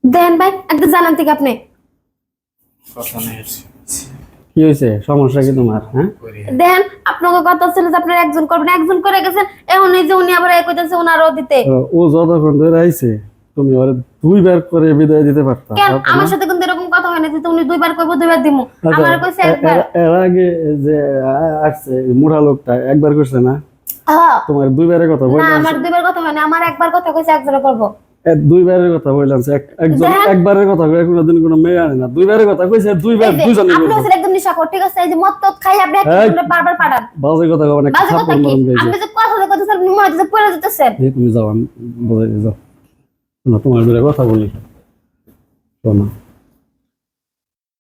দেন ভাই একটু জানান থেকে আপনি কথা নেই। কি হয়েছে? সমস্যা কি তোমার? হ্যাঁ, দেন আপনাকে কথা ছিল যে আপনারা একজন করবেন, একজন করে গেছেন। এখন এই যে উনি আবার এক কইতাছে ওনারও দিতে। ও যতক্ষণ ধরে আইছে তুমি ওরে দুইবার করে বিদায় দিতে পারতা। কেন আমার সাথে কিন্তু এরকম কথা হয় না যে উনি দুইবার কইবো দুইবার দিমু। আমার কইছে একবার। এর আগে যে আসছে মুড়া লোকটা একবার করছে না? হ্যাঁ তোমার দুইবারের কথা না, বললাম। আমার দুইবার কথা হয় না, আমার একবার কথা কইছে একজনে করব। দুইবারের কথা বললাম, একজন দেখেন। একবারের কথা কই কোনোদিন কোনো মেয়ে আনে না। দুইবারের কথা কইছে, দুইবার দুইজনে আপনি করবে। আসলে একদম নিশাখোর, ঠিক আছে? এই যে মদ টদ খাই আপনি একজনে বারবার পাঠান। বাজে কথা কও না, বাজে কথা থাপ্পড় কি? মারুন গাইছে। আপনি যে কথা কইতেছেন আপনি মনে হচ্ছে পড়ে যেতেছেন। এই তুমি যাও, আমি বলে যাও না, তোমার ধরে কথা বলি। শোনো,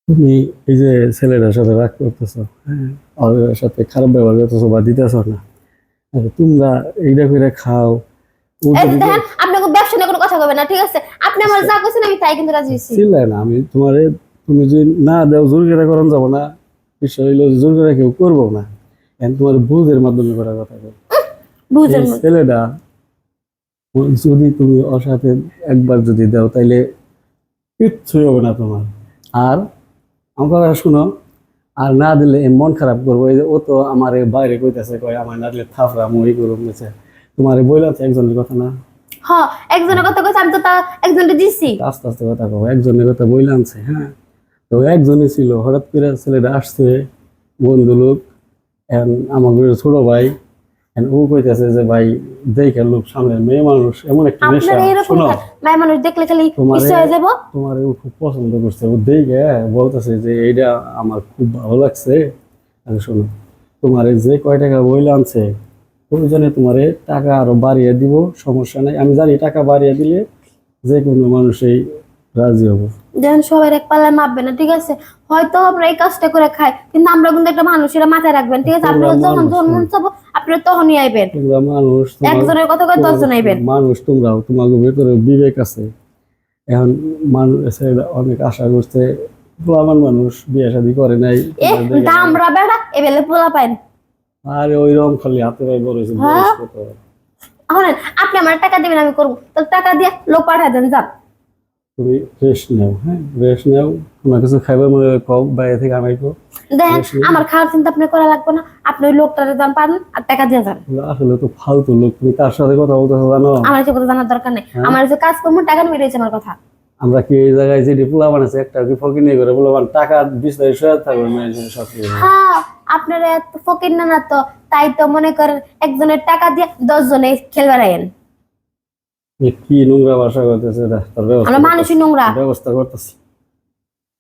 তুমি এই যে ছেলেটার সাথে রাগ করতেছো, হ্যাঁ, ওর সাথে খারাপ ব্যবহার করতেছো বা দিতেছো না, আরে তোমরা এইটা করে খাও। ও এই যদি দেখেন আপনাকে ব্যবসা নিয়ে কোনো কথা কইবেন না, ঠিক আছে? আপনি আমার যা কইছেন আমি তাই কিন্তু রাজি হইছি। চিল্লায় না, আমি তোমারে, তুমি যদি না দাও জোর করে করান যাবো না। বিষয় হইলো জোর করে কেউ করবো না, এখন তোমার বুঝের মাধ্যমে করার কথা বল। বুঝেন এই ছেলেটা যদি তুমি ওর সাথে একবার যদি দাও তাইলে কিচ্ছুই হবে না তোমার। আর আমার কথা শুনো, আর না দিলে মন খারাপ করবো। এই যে ও তো আমার বাইরে কইতেছে, কয় আমার না দিলে থাপড়া মুড়ি করুন গেছে। তোমার বইলাছে একজনের কথা না? হ্যাঁ একজনের কথা কইছে, আমি তো তা একজনকে দিছি। আস্তে আস্তে কথা কও, একজনের কথা বইলে আনছে। হ্যাঁ, তো একজনই ছিল, হঠাৎ করে ছেলেটা আসছে, বন্ধু লোক, আমার ছোট ভাই। ও কইতেছে যে ভাই দেখে লোক সামনে মেয়ে মানুষ, এমন একটা নেশা। আপনার এরকম শোনো, মাই মানুষ দেখলে খালি ইচ্ছা হয়ে যাবো। তোমার ও খুব পছন্দ করছে, ও দেখে বলতেছে যে এইটা আমার খুব ভালো লাগছে। আর শোনো, তোমার যে কয় টাকা বইলে আনছে, প্রয়োজনে তোমারে টাকা আরো বাড়িয়ে দিব, সমস্যা নাই। আমি জানি টাকা বাড়িয়ে দিলে যে কোনো মানুষই রাজি হবো। যেমন সবাই এক পাল্লায় মাপবে না, ঠিক আছে? হয়তো আমরা এই কাজটা করে খাই, কিন্তু আমরা কিন্তু একটা মানুষের মাথায় রাখবেন, ঠিক আছে? আপনারা যখন যখন চাবো আপনারা তখনই আইবেন। তোমরা মানুষ, একজনের কথা কয় 10 জন আইবেন। মানুষ তোমরাও, তোমাদের ভেতরে বিবেক আছে। এখন মানুষ অনেক আশা করছে, আমার মানুষ বিয়ে শাদী করে নাই। এ দামরা বেড়া এবেলে পোলা পাইন। আরে ওইরকম খালি হাতে পায়ে বড় হয়েছে, হ্যাঁ? বয়স কত? শুনেন, আপনি আমার টাকা দিবেন আমি করবো, তো টাকা দিয়ে লোক পাঠায় দেন যান। তুমি রেস্ট নাও, হ্যাঁ রেস্ট নাও। তোমার কিছু খাইবার মনে কম বাইরে থেকে আনাইবো। দেখেন আমার খাওয়ার চিন্তা আপনি করা লাগবে না, আপনি ওই লোকটারে দান পান আর টাকা দিয়ে যান। আসলে তো ফালতু লোক, তুমি কার সাথে কথা বলতেছো জানো? আমার এসব কথা জানার দরকার নেই, আমার যে কাজ করবো টাকা নিয়ে রয়েছে আমার কথা। আমরা কি এই জায়গায় যে পোলা বানাচ্ছে, একটা কি ফকির নিয়ে করে পোলা বান টাকা 20 সহায় থাকবে মেয়ের সব কিছু। হ্যাঁ আপনারা এত ফকির না তো, তাই তো মনে করেন একজনের টাকা দিয়ে 10 জনে খেলবার আইন। কি নোংরা ভাষা করতেছে, তার আমরা মানুষই নোংরা। ব্যবস্থা করতেছি।